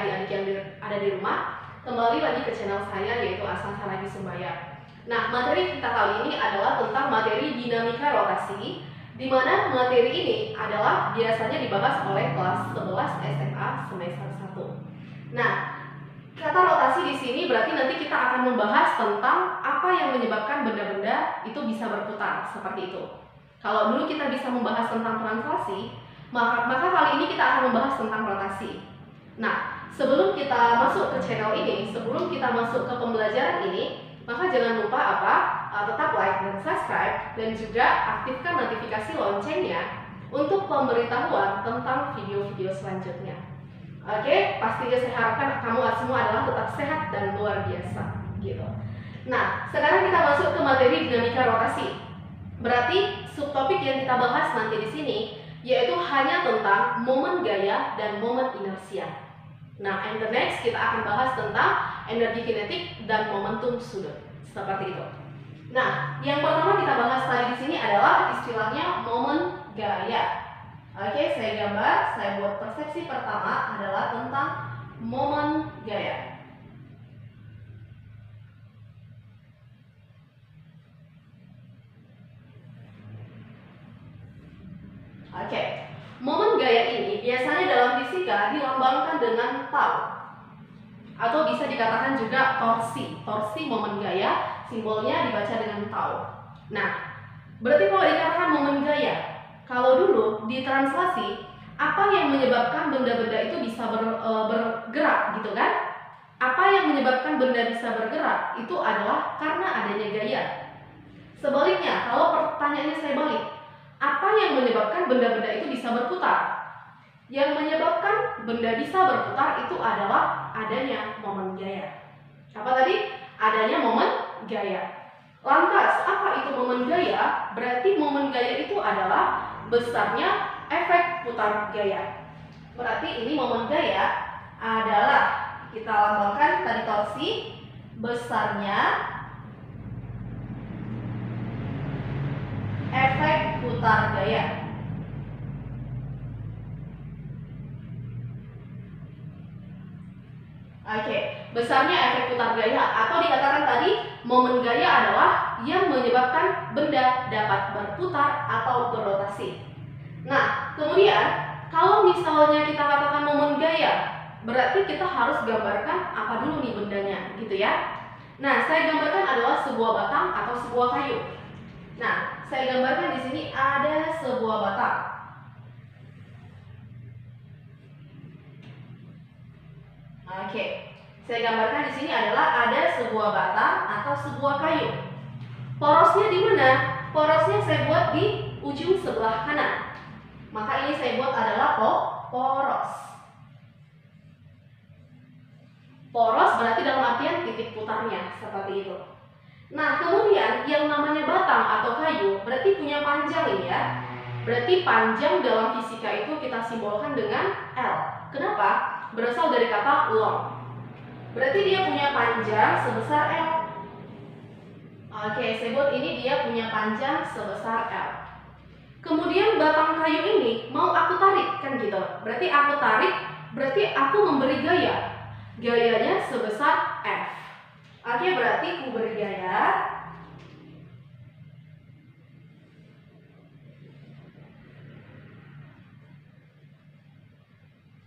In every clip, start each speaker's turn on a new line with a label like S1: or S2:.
S1: adik-adik yang ada di rumah. Kembali lagi ke channel saya, yaitu Asnasa Lagi Sembaya. Nah, materi kita kali ini adalah tentang materi dinamika rotasi, di mana materi ini adalah biasanya dibahas oleh kelas 11 SMA semester 1. Nah, kata rotasi di sini berarti nanti kita akan membahas tentang apa yang menyebabkan benda-benda itu bisa berputar, seperti itu. Kalau dulu kita bisa membahas tentang translasi, maka kali ini kita akan membahas tentang rotasi. Nah, sebelum kita masuk ke channel ini, sebelum kita masuk ke pembelajaran ini, maka jangan lupa tetap like dan subscribe, dan juga aktifkan notifikasi loncengnya untuk pemberitahuan tentang video-video selanjutnya. Oke, pastinya saya harapkan kamu semua adalah tetap sehat dan luar biasa, gitu. Nah, sekarang kita masuk ke materi dinamika rotasi. Berarti subtopik yang kita bahas nanti di sini yaitu hanya tentang momen gaya dan momen inersia. Nah, and the next kita akan bahas tentang energi kinetik dan momentum sudut, seperti itu. Nah, yang pertama kita bahas tadi di sini adalah istilahnya momen gaya. Oke, saya gambar, saya buat persepsi pertama adalah tentang momen gaya. Oke, momen gaya ini biasanya dalam fisika dilambangkan dengan tau, atau bisa dikatakan juga torsi. Torsi momen gaya, simbolnya dibaca dengan tau. Nah, berarti kalau dikatakan momen gaya, kalau dulu di translasi, apa yang menyebabkan benda-benda itu bisa bergerak, gitu kan? Apa yang menyebabkan benda bisa bergerak itu adalah karena adanya gaya. Sebaliknya, kalau pertanyaannya saya balik, apa yang menyebabkan benda-benda itu bisa berputar? Yang menyebabkan benda bisa berputar itu adalah adanya momen gaya. Apa tadi? Adanya momen gaya. Lantas, apa itu momen gaya? Berarti momen gaya itu adalah besarnya efek putar gaya. Berarti ini momen gaya adalah, kita lambangkan tadi torsi, besarnya efek putar gaya. Oke, besarnya efek putar gaya, atau dikatakan tadi momen gaya adalah yang menyebabkan benda dapat berputar atau berotasi. Nah, kemudian kalau misalnya kita katakan momen gaya, berarti kita harus gambarkan apa dulu nih bendanya, gitu ya. Nah, saya gambarkan adalah sebuah batang atau sebuah kayu. Nah, saya gambarkan di sini ada sebuah batang. Oke, saya gambarkan di sini adalah ada sebuah batang atau sebuah kayu. Porosnya di mana? Porosnya saya buat di ujung sebelah kanan. Maka ini saya buat adalah poros. Poros berarti dalam artian titik putarnya, seperti itu. Nah, kemudian yang namanya batang atau kayu berarti punya panjang ini ya. Berarti panjang dalam fisika itu kita simbolkan dengan L. Kenapa? Berasal dari kata long. Berarti dia punya panjang sebesar L. Oke, saya buat ini dia punya panjang sebesar L. Kemudian batang kayu ini mau aku tarik, kan gitu. Berarti aku tarik, berarti aku memberi gaya. Gayanya sebesar F. Oke, berarti ku beri gaya.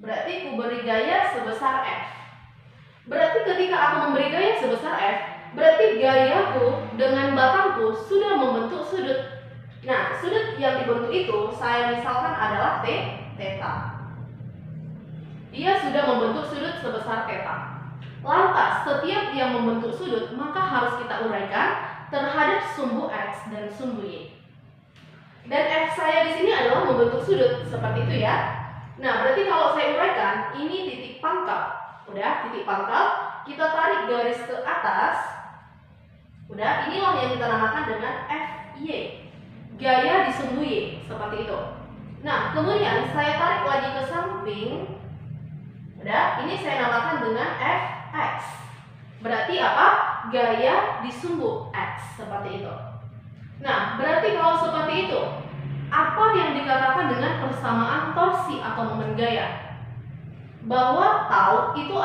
S1: Berarti ku beri gaya sebesar F. Berarti ketika aku memberi gaya sebesar F, berarti gayaku dengan batangku sudah membentuk sudut. Nah, sudut yang dibentuk itu saya misalkan adalah theta. Dia sudah membentuk sudut sebesar theta. Lantas, setiap yang membentuk sudut maka harus kita uraikan terhadap sumbu X dan sumbu Y. Dan F saya di sini adalah membentuk sudut, seperti itu ya. Nah, berarti kalau saya uraikan, ini titik pangkal. Udah, titik pangkal, kita tarik garis ke atas. Udah, inilah yang kita namakan dengan FY. Gaya di sumbu Y, seperti itu. Nah, kemudian saya tarik lagi ke samping. Udah, ini saya namakan dengan Fx. Berarti apa? Gaya di sumbu X, seperti itu. Nah, berarti kalau seperti itu, apa yang dikatakan dengan persamaan torsi atau momen gaya? Bahwa tau itu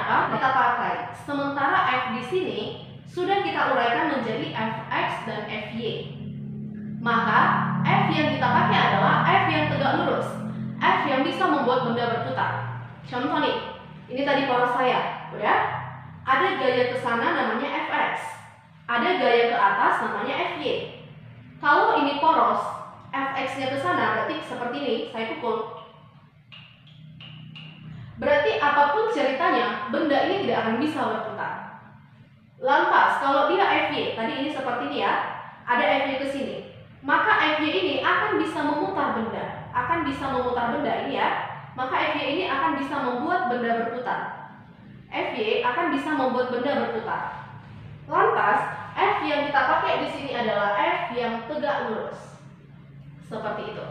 S1: apa? Kita pakai. Sementara f di sini sudah kita uraikan menjadi fx dan fy. Maka f yang kita pakai adalah f yang tegak lurus, f yang bisa membuat benda berputar. Contoh nih, ini tadi poros saya, udah? Ada gaya ke sana namanya fx, ada gaya ke atas namanya fy. Kalau ini poros, fx-nya ke sana berarti seperti ini, saya pukul. Berarti apapun ceritanya, benda ini tidak akan bisa berputar. Lantas, kalau dia fy, tadi ini seperti ini ya, ada fy ke sini. Maka fy ini akan bisa memutar benda, ini ya. Maka fy ini akan bisa membuat benda berputar. Fy akan bisa membuat benda berputar. Lantas, f yang kita pakai di sini adalah f yang tegak lurus. Seperti itu.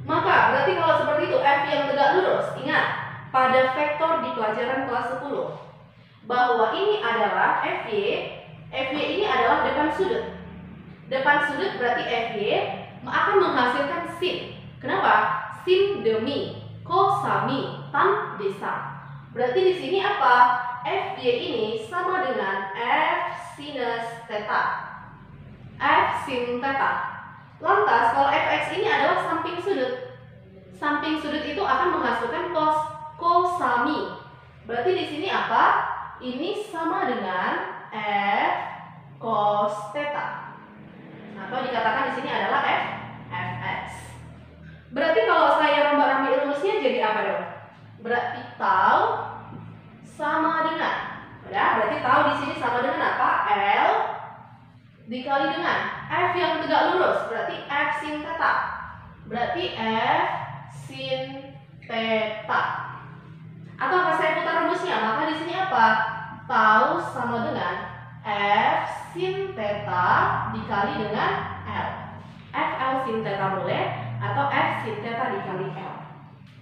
S1: Maka berarti kalau seperti itu f yang tegak lurus, ingat pada vektor di pelajaran kelas 10 bahwa ini adalah fy ini adalah depan sudut. Depan sudut berarti fy akan menghasilkan sin. Kenapa? Sin demi, kosami, tan desa. Berarti di sini apa? Fy ini sama dengan f sinus theta. F sin theta. Lantas kalau fx ini adalah samping sudut. Samping sudut itu akan menghasilkan kosami. Berarti di sini apa? Ini sama dengan f cos theta. Atau dikatakan di sini adalah fx. Berarti kalau saya rombak-rambik rumusnya jadi apa dong? Berarti tau sama dengan, udah? Berarti tau di sini sama dengan apa? L dikali dengan f yang tegak lurus, berarti f sin theta. Berarti f sin theta. Atau apa saya putar rumusnya? Maka di sini apa? Tau sama dengan f sin theta dikali dengan L. FL sin theta boleh, atau f sin theta dikali L.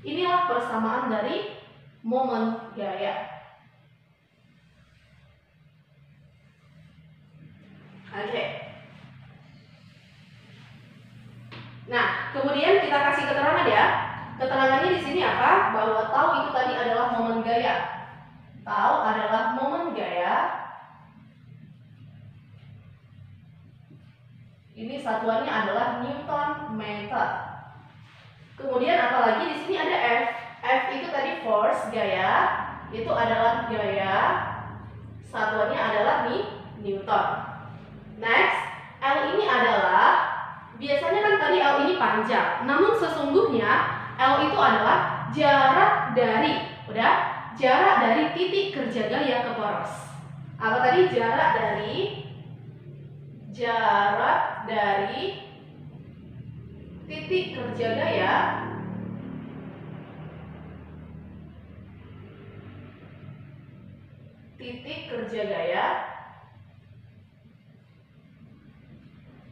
S1: Inilah persamaan dari momen gaya. Oke. Nah, kemudian kita kasih keterangan ya. Keterangannya di sini apa? Bahwa tau itu tadi adalah momen gaya. Tau adalah momen gaya. Ini satuannya adalah Newton meter. Kemudian apalagi di sini ada F. F itu tadi force, gaya. Itu adalah gaya. Satuannya adalah Newton. Next, L ini adalah, biasanya kan tadi L ini panjang. Namun sesungguhnya L itu adalah jarak dari, udah? Jarak dari titik kerja gaya ke poros. Apa tadi? Jarak dari titik kerja gaya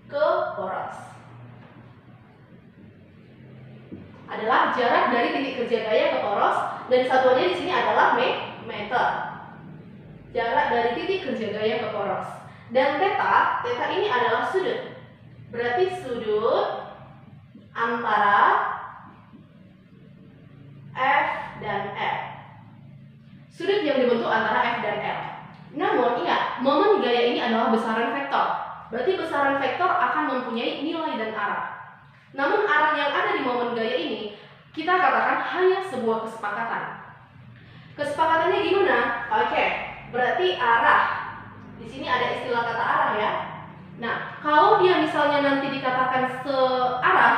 S1: ke poros. Adalah jarak dari titik kerja gaya ke poros, dan satuannya di sini adalah meter. Jarak dari titik kerja gaya ke poros. Dan theta ini adalah sudut. Berarti sudut antara F dan L. Sudut yang dibentuk antara F dan L. Namun ingat, momen gaya ini adalah besaran vektor. Berarti besaran vektor akan mempunyai nilai dan arah. Namun arah yang ada di momen gaya ini kita katakan hanya sebuah kesepakatan. Kesepakatannya gimana? Oke, berarti arah. Di sini ada istilah kata arah ya. Nah, kalau dia misalnya nanti dikatakan searah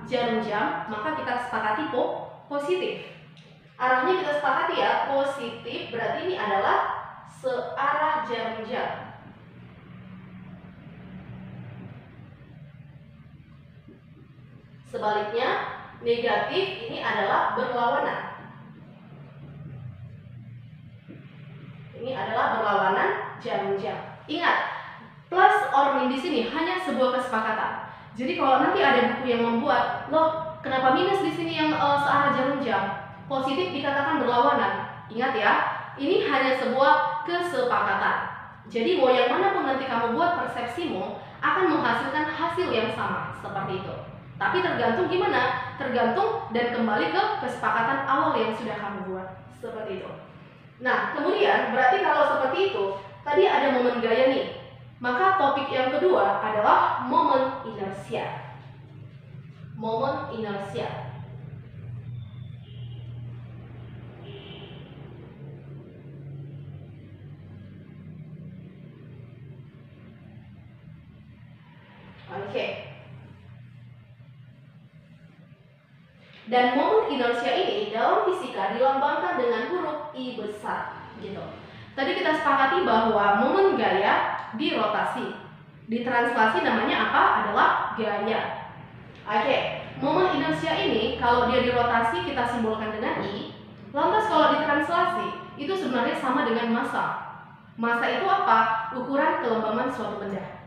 S1: jarum jam, maka kita sepakati positif. Arahnya kita sepakati ya, positif, berarti ini adalah searah jarum jam. Sebaliknya, negatif ini adalah berlawanan. Ini adalah berlawanan jarum jam. Ingat, plus or min di sini hanya sebuah kesepakatan. Jadi kalau nanti ada buku yang membuat, loh, kenapa minus di sini yang searah jarum jam? Positif dikatakan berlawanan. Ingat ya, ini hanya sebuah kesepakatan. Jadi mau yang mana pun nanti kamu buat, persepsimu akan menghasilkan hasil yang sama seperti itu. Tapi tergantung gimana? Tergantung dan kembali ke kesepakatan awal yang sudah kamu buat. Seperti itu. Nah, kemudian berarti kalau seperti itu, tadi ada momen gaya nih. Maka topik yang kedua adalah momen inersia. Momen inersia. Oke. Dan momen inersia ini dalam fisika dilambangkan dengan huruf I besar, gitu. Tadi kita sepakati bahwa momen gaya dirotasi. Ditranslasi namanya apa? Adalah gaya. Oke, momen inersia ini kalau dia dirotasi kita simbolkan dengan I. Lantas kalau ditranslasi itu sebenarnya sama dengan massa. Massa itu apa? Ukuran kelembaman suatu benda.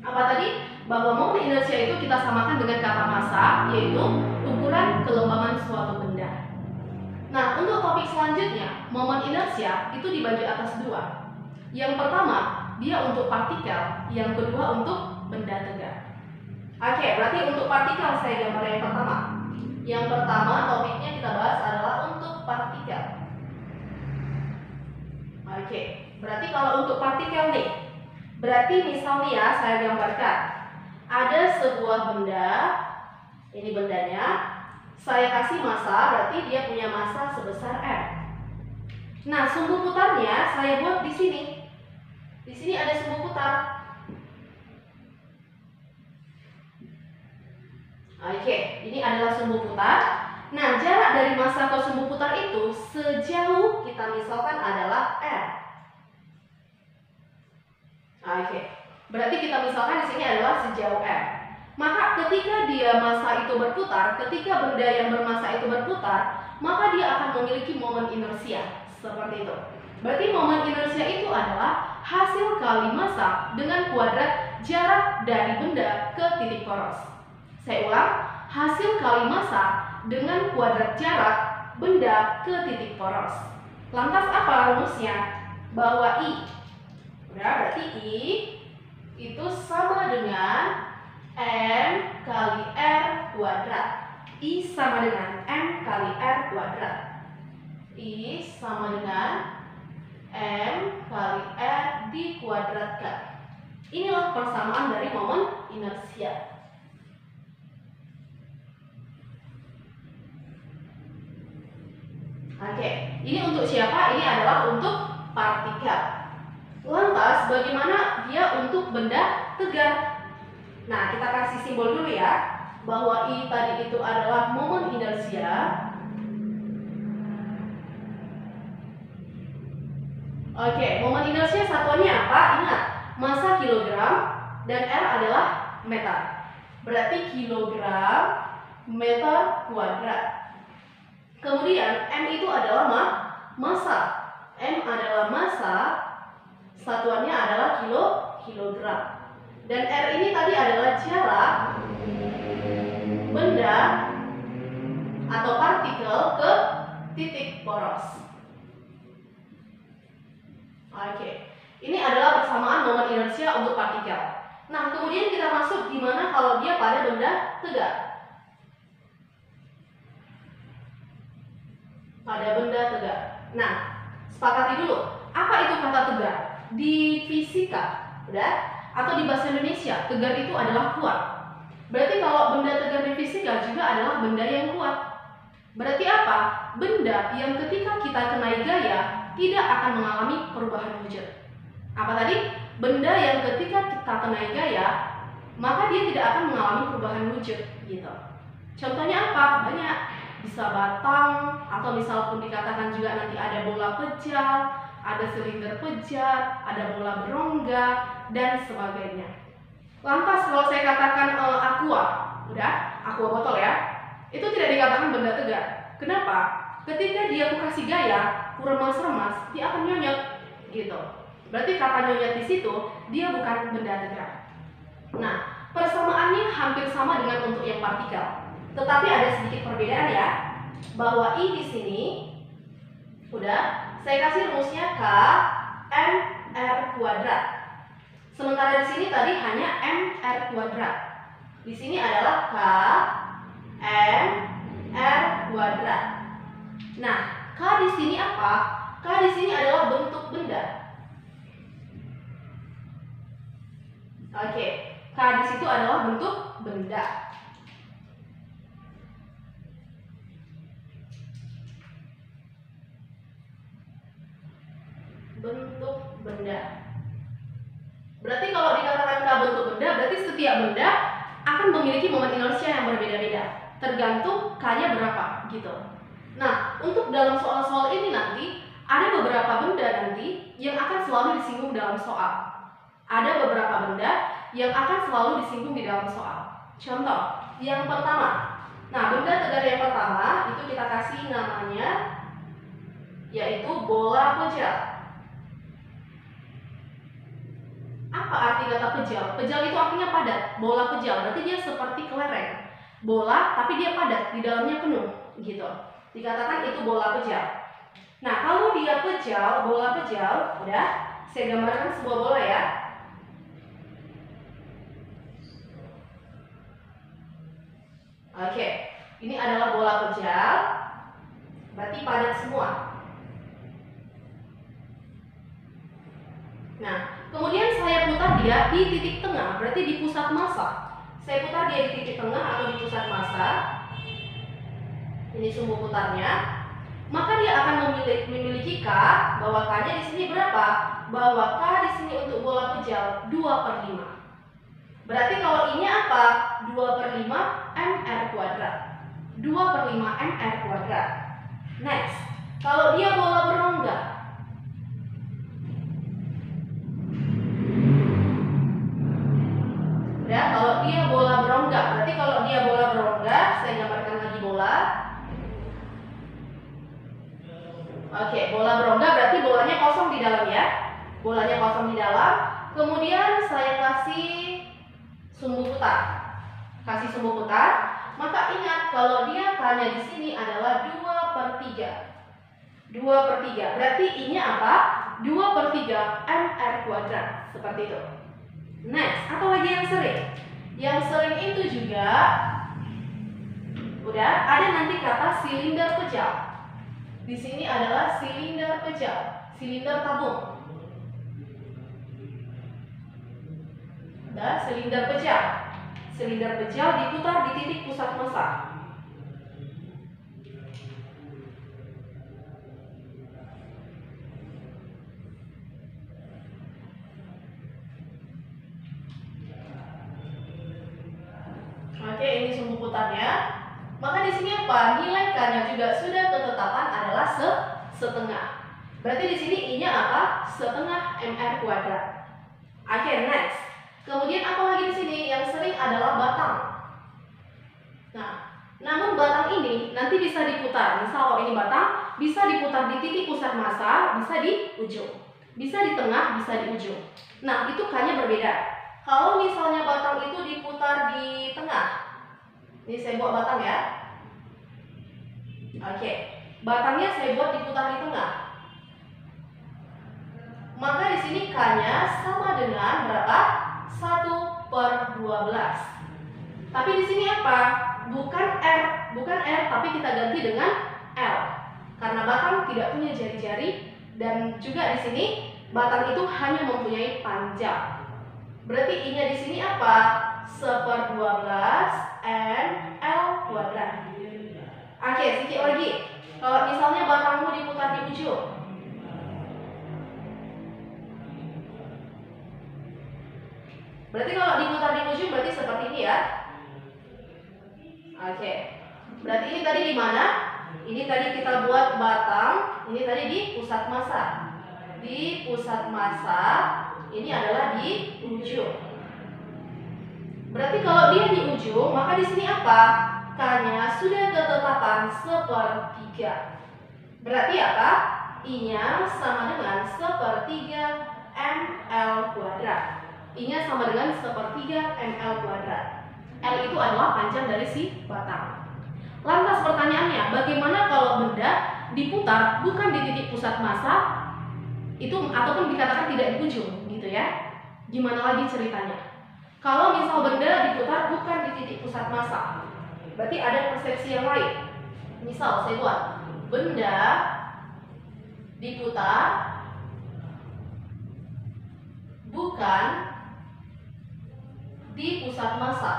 S1: Apa tadi? Bahwa momen inersia itu kita samakan dengan kata massa, yaitu ukuran kelembaman suatu benda. Nah, untuk topik selanjutnya, momen inersia itu dibagi atas dua. Yang pertama, dia untuk partikel, yang kedua untuk benda tegak. Oke, berarti untuk partikel saya gambar yang pertama. Yang pertama topiknya kita bahas adalah untuk partikel. Oke, berarti kalau untuk partikel nih, berarti misalnya ya saya gambarkan ada sebuah benda, ini bendanya, saya kasih massa, berarti dia punya massa sebesar M. Nah, sumbu putarnya saya buat di sini. Di sini ada sumbu putar. Oke, ini adalah sumbu putar. Nah, jarak dari massa ke sumbu putar itu sejauh kita misalkan adalah R. Oke, berarti kita misalkan di sini adalah sejauh R. Maka ketika dia massa itu berputar, ketika benda yang bermassa itu berputar, maka dia akan memiliki momen inersia seperti itu. Berarti momen inersia itu adalah hasil kali massa dengan kuadrat jarak dari benda ke titik poros. Saya ulang, hasil kali massa dengan kuadrat jarak benda ke titik poros. Lantas apa rumusnya? Bahwa I, berarti I itu sama dengan M kali R kuadrat. I sama dengan M kali R kuadrat. I sama dengan M kali R dikuadratkan. Inilah persamaan dari momen inersia. Oke, ini untuk siapa? Ini adalah untuk partikel. Lantas bagaimana dia untuk benda tegar? Nah, kita kasih simbol dulu ya, bahwa I tadi itu adalah momen inersia. Oke, momen inersia satuannya apa? Ingat, massa kilogram dan R adalah meter. Berarti kilogram meter kuadrat. Kemudian M itu adalah massa. M adalah massa, satuannya adalah kilogram. Dan R ini tadi adalah jarak benda atau partikel ke titik poros. Oke, ini adalah persamaan momen inersia untuk partikel. Nah, kemudian kita masuk gimana kalau dia pada benda tegak. Pada benda tegak. Nah, sepakati dulu, apa itu kata tegak? Di fisika, udah? Atau di bahasa Indonesia, tegar itu adalah kuat. Berarti kalau benda tegar di fisika juga adalah benda yang kuat. Berarti apa? Benda yang ketika kita kenai gaya tidak akan mengalami perubahan wujud. Apa tadi? Benda yang ketika kita kenai gaya maka dia tidak akan mengalami perubahan wujud, gitu. Contohnya apa? Banyak. Bisa batang, atau misalpun dikatakan juga nanti ada bola pejal, ada silinder pejat, ada bola berongga, dan sebagainya. Lantas kalau saya katakan aqua, udah, aqua botol ya, itu tidak dikatakan benda tegak. Kenapa? Ketika dia aku kasih gaya, remas-remas, dia akan nyonyot, gitu. Berarti kata nyonyot di situ, dia bukan benda tegak. Nah, persamaannya hampir sama dengan untuk yang partikel. Tetapi ada sedikit perbedaan ya, bahwa I di sini, udah, saya kasih rumusnya K M R kuadrat. Sementara di sini tadi hanya M R kuadrat. Di sini adalah K M R kuadrat. Nah, K di sini apa? K di sini adalah bentuk benda. Oke, K di situ adalah bentuk benda. Bentuk benda. Berarti kalau dikatakan K bentuk benda, berarti setiap benda akan memiliki momen inersia yang berbeda-beda, tergantung K-nya berapa gitu. Nah, untuk dalam soal-soal ini nanti ada beberapa benda nanti yang akan selalu disinggung dalam soal. Ada beberapa benda yang akan selalu disinggung di dalam soal. Contoh, yang pertama. Nah, benda tegar yang pertama itu kita kasih namanya yaitu bola pejal. Apa arti kata pejal? Pejal itu artinya padat. Bola pejal berarti dia seperti kelereng. Bola tapi dia padat, di dalamnya penuh gitu. Dikatakan itu bola pejal. Nah, kalau dia pejal, bola pejal, udah saya gambarkan sebuah bola ya. Oke, ini adalah bola pejal. Berarti padat semua. Nah, kemudian saya putar dia di titik tengah, berarti di pusat massa. Saya putar dia di titik tengah atau di pusat massa. Ini sumbu putarnya. Maka dia akan memiliki K, bahwa K-nya di sini berapa? Bahwa K di sini untuk bola pejal 2/5. Berarti kalau ini apa? 2/5 mr kuadrat. 2/5 mr kuadrat. Next, kalau dia bola berongga. Ya, kalau dia bola berongga, berarti kalau dia bola berongga, saya gambarkan lagi bola. Oke, bola berongga berarti bolanya kosong di dalam ya. Bolanya kosong di dalam. Kemudian saya kasih sumbu putar. Kasih sumbu putar. Maka ingat kalau dia K-nya di sini adalah 2/3. 2/3. Berarti I-nya apa? 2/3 mr kuadrat. Seperti itu. Next, apa lagi yang sering? Yang sering itu juga udah ada nanti kata silinder pejal. Di sini adalah silinder pejal, silinder tabung. Udah, silinder pejal. Silinder pejal diputar di titik pusat massa. Oke, ini sumbu putarnya. Maka di sini apa? Nilai K-nya juga sudah ketetapan adalah setengah. Berarti di sini I-nya apa? Setengah mr kuadrat. Oke, next. Kemudian apa lagi di sini? Yang sering adalah batang. Nah, namun batang ini nanti bisa diputar. Misal kalau ini batang, bisa diputar di titik pusat massa, bisa di ujung. Bisa di tengah, bisa di ujung. Nah, itu K-nya berbeda. Kalau misalnya batang itu diputar di tengah. Ini saya buat batang ya. Oke, batangnya saya buat diputar di tengah. Maka di sini K-nya sama dengan berapa? 1/12. Tapi di sini apa? Bukan R, tapi kita ganti dengan L. Karena batang tidak punya jari-jari dan juga di sini batang itu hanya mempunyai panjang. Berarti I-nya di sini apa? 1/12 ml kuadrat. Oke, sedikit lagi. Kalau misalnya batangmu diputar di ujung. Berarti kalau diputar di ujung berarti seperti ini ya. Oke. Berarti ini tadi di mana? Ini tadi kita buat batang, ini tadi di pusat massa. Di pusat massa, ini adalah di ujung. Berarti kalau dia di ujung, maka di sini apa? K-nya sudah ketetapan 1/3. Berarti apa? I-nya sama dengan 1/3 ml kuadrat. I-nya sama dengan 1/3 ml kuadrat. L itu adalah panjang dari si batang. Lantas pertanyaannya, bagaimana kalau benda diputar bukan di titik pusat massa itu ataupun dikatakan tidak di ujung gitu ya? Gimana lagi ceritanya? Kalau misal benda diputar bukan di titik pusat massa, berarti ada persepsi yang lain. Misal saya buat benda diputar bukan di pusat massa.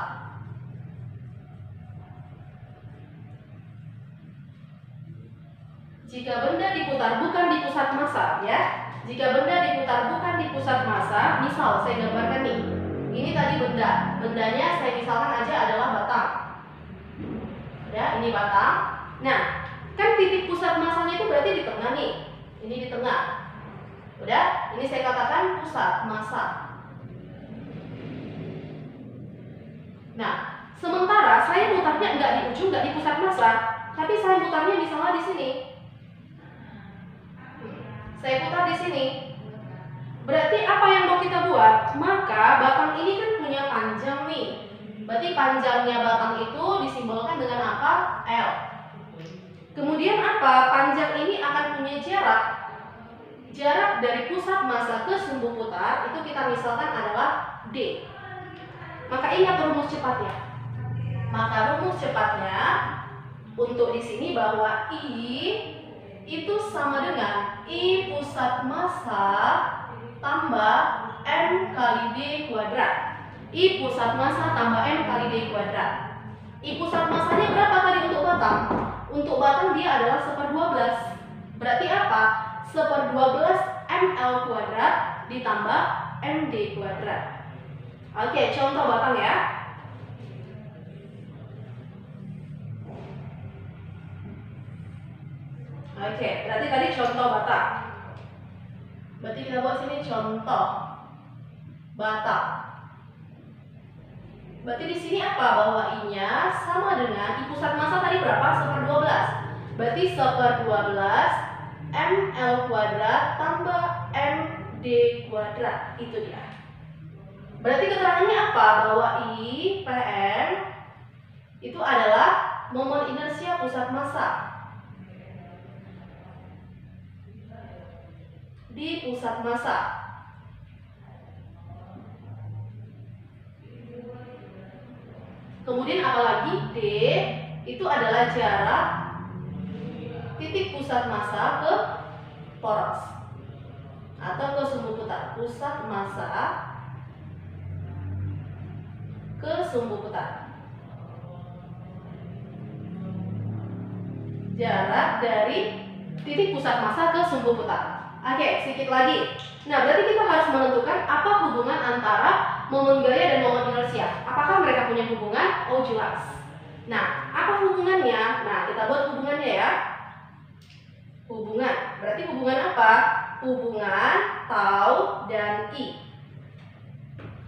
S1: Jika benda diputar bukan di pusat massa, ya. Jika benda diputar bukan di pusat massa, misal saya gambarkan nih. Ini tadi benda. Bendanya saya misalkan aja adalah batang. Ya, ini batang. Nah, kan titik pusat massanya itu berarti di tengah nih. Ini di tengah. Udah, ini saya katakan pusat massa. Nah, sementara saya mutarnya nggak di ujung, nggak di pusat massa, tapi saya mutarnya misalnya di sini. Saya putar di sini. Berarti apa yang mau kita buat? Maka batang ini kan punya panjang nih. Berarti panjangnya batang itu disimbolkan dengan apa? L. Kemudian apa? Panjang ini akan punya jarak. Jarak dari pusat massa ke sumbu putar itu kita misalkan adalah D. Maka ingat rumus cepatnya. Maka rumus cepatnya untuk di sini bahwa I itu sama dengan I pusat massa tambah M kali D kuadrat. I pusat massa tambah M kali D kuadrat. I pusat massanya berapa tadi untuk batang? Untuk batang dia adalah 1/12. Berarti apa? 1/12 ml kuadrat ditambah md kuadrat. Oke, contoh batang ya. Oke, berarti tadi contoh batang. Berarti kita buat sini contoh batang. Berarti di sini apa? Bahwa I-nya sama dengan I pusat massa tadi berapa? 1/12. Berarti 1/12 ml kuadrat tambah md kuadrat. Itu dia. Berarti keterangannya apa? Bahwa I Pn itu adalah momen inersia pusat massa di pusat massa. Kemudian apalagi D itu adalah jarak titik pusat massa ke poros atau ke sumbu putar. Pusat massa ke sumbu putar. Jarak dari titik pusat massa ke sumbu putar. Oke, sedikit lagi. Nah, berarti kita harus menentukan apa hubungan antara momen gaya dan momen inersia. Apakah mereka punya hubungan? Oh, jelas. Nah, apa hubungannya? Nah, kita buat hubungannya ya. Hubungan. Berarti hubungan apa? Hubungan tau dan I.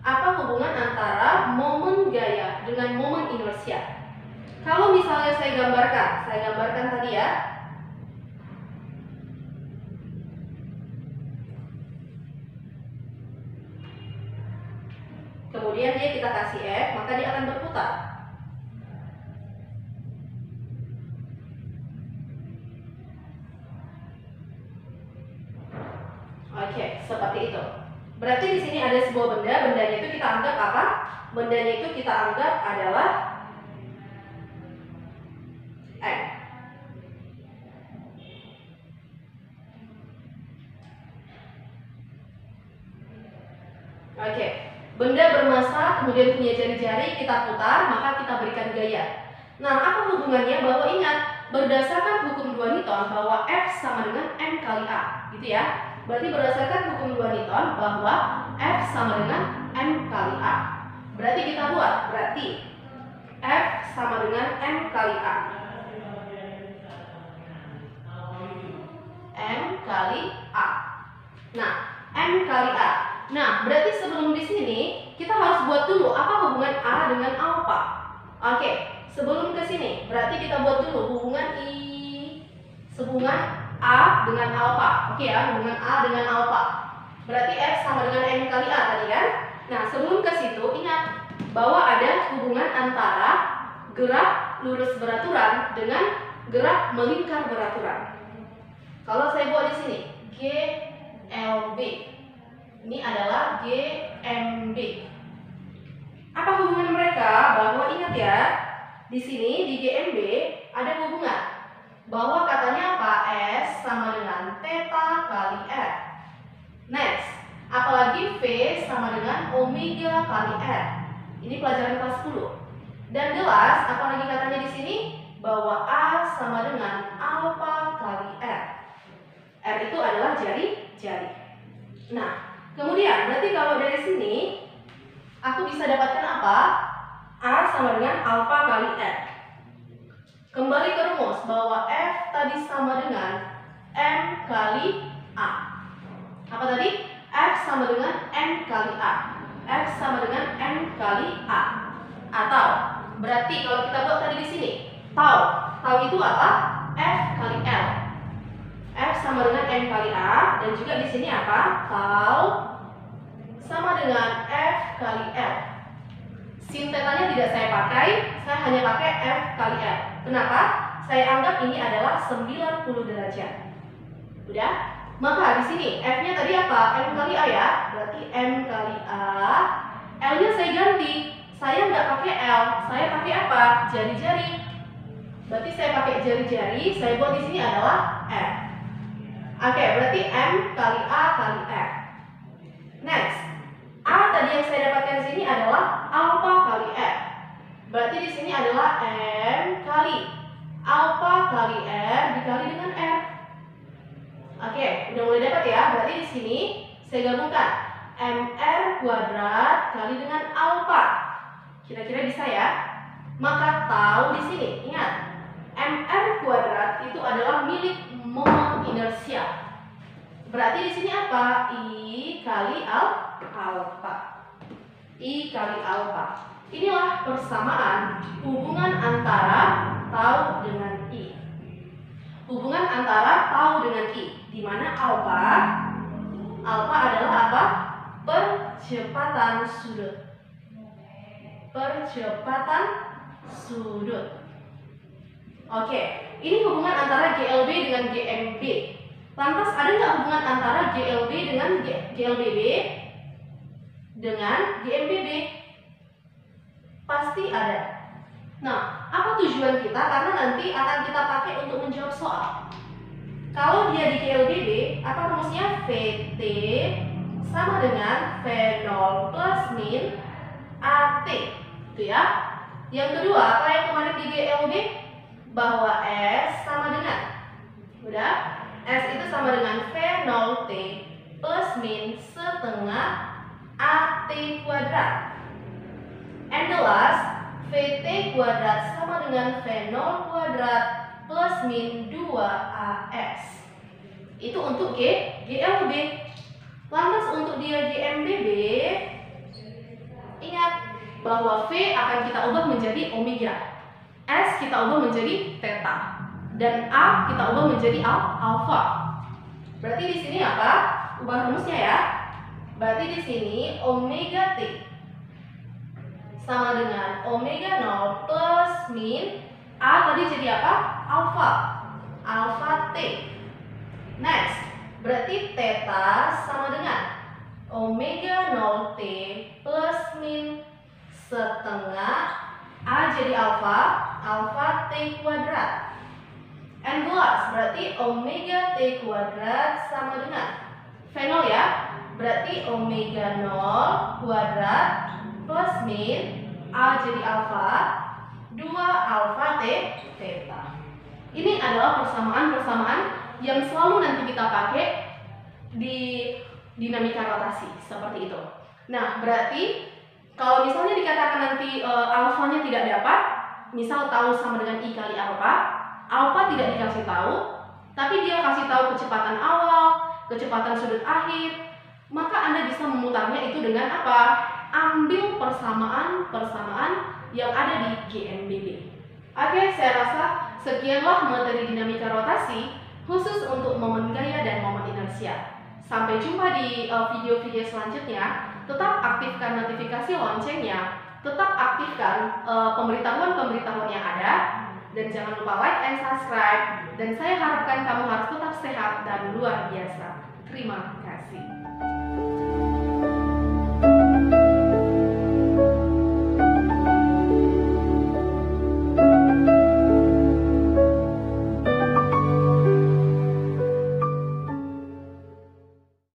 S1: Apa hubungan antara momen gaya dengan momen inersia? Kalau misalnya saya gambarkan tadi ya. Kemudian dia kita kasih F, maka dia akan berputar. Oke, seperti itu. Berarti di sini ada sebuah benda, bendanya itu kita anggap apa? Bendanya itu kita anggap adalah M. Oke. Benda bermassa kemudian punya jari-jari, kita putar, maka kita berikan gaya. Nah, apa hubungannya? Bahwa ingat, berdasarkan hukum 2 Newton bahwa F sama dengan M kali A, gitu ya. Berarti berdasarkan hukum 2 Newton bahwa F sama dengan M kali A. Berarti kita buat, berarti F sama dengan M kali A. M kali A. Nah, M kali A. Nah, berarti sebelum di sini kita harus buat dulu apa hubungan A dengan alfa. Oke, sebelum ke sini berarti kita buat dulu hubungan hubungan A dengan alfa. Oke ya, hubungan A dengan alfa. Berarti F sama dengan M kali A tadi kan? Nah, sebelum ke situ ingat bahwa ada hubungan antara gerak lurus beraturan dengan gerak melingkar beraturan. Kalau saya buat di sini GLB. Ini adalah GMB. Apa hubungan mereka? Bahwa ingat ya, di sini di GMB ada hubungan bahwa katanya apa? S sama dengan theta dengan omega kali R. Ini pelajaran kelas 10. Dan jelas, apa lagi katanya di sini? Bahwa A sama dengan alfa kali R. R itu adalah jari-jari. Nah, kemudian berarti kalau dari sini aku bisa dapatkan apa? A sama dengan alfa kali R. Kembali ke rumus bahwa F tadi sama dengan M kali A. Apa tadi? F sama dengan M kali A. F sama dengan M kali A. Atau berarti kalau kita buat tadi di sini, tau. Tau itu apa? F kali L. F sama dengan M kali A, dan juga di sini apa? Tau sama dengan F kali L. Sin tetanya tidak saya pakai, saya hanya pakai F kali L. Kenapa? Saya anggap ini adalah 90 derajat. Udah? Maka di sini F-nya tadi apa? M kali A ya. Berarti M kali A. L-nya saya ganti. Saya nggak pakai L, saya pakai apa? Jari-jari. Berarti saya pakai jari-jari. Saya buat di sini adalah F. Oke, berarti M kali A kali F. Next, A tadi yang saya dapatkan di sini adalah alfa kali F. Berarti di sini adalah M kali alfa kali R dikali dengan R. Oke, udah mulai dapat ya. Berarti di sini saya gabungkan MR kuadrat kali dengan alfa. Kira-kira bisa ya? Maka tahu di sini, ingat, MR kuadrat itu adalah milik momen inersia. Berarti di sini apa? I kali alfa. I kali alfa. Inilah persamaan hubungan antara tau dengan I. Hubungan antara tau dengan I, di mana alfa adalah apa? Percepatan sudut. Percepatan sudut. Oke, ini hubungan antara GLB dengan GMB. Lantas ada nggak hubungan antara GLB dengan GLBB dengan GMBB? Pasti ada. Nah, apa tujuan kita? Karena nanti akan kita pakai untuk menjawab soal. Kalau dia di GLBB, apa rumusnya? VT sama dengan V0 plus min AT. Itu ya. Yang kedua, apa yang kemarin di GLB? Bahwa S sama dengan, udah, S itu sama dengan V0T plus min setengah AT kuadrat. And the last, VT kuadrat sama dengan V0 kuadrat plus min 2AS. Itu untuk GLB. Lantas untuk dia GMBB, ingat bahwa V akan kita ubah menjadi omega, S kita ubah menjadi theta, dan A kita ubah menjadi alpha. Berarti di sini apa? Ubah rumusnya ya. Berarti di sini omega T sama dengan omega 0 plus min A tadi jadi apa? Alpha T. Next, berarti theta sama dengan omega 0T plus min setengah A jadi alpha T kuadrat. And plus, berarti omega T kuadrat sama dengan V0 ya. Berarti omega 0 kuadrat plus min A jadi alpha 2 alpha T theta. Ini adalah persamaan-persamaan yang selalu nanti kita pakai di dinamika rotasi seperti itu. Nah, berarti kalau misalnya dikatakan nanti alfanya tidak dapat, misal tahu sama dengan I kali alfa tidak dikasih tahu, tapi dia kasih tahu kecepatan awal, kecepatan sudut akhir, maka Anda bisa memutarnya itu dengan apa? Ambil persamaan-persamaan yang ada di GMBB. Oke, saya rasa sekianlah materi dinamika rotasi khusus untuk momen gaya dan momen inersia. Sampai jumpa di video-video selanjutnya. Tetap aktifkan notifikasi loncengnya, tetap aktifkan pemberitahuan-pemberitahuan yang ada, dan jangan lupa like and subscribe. Dan saya harapkan kamu harus tetap sehat dan luar biasa. Terima kasih.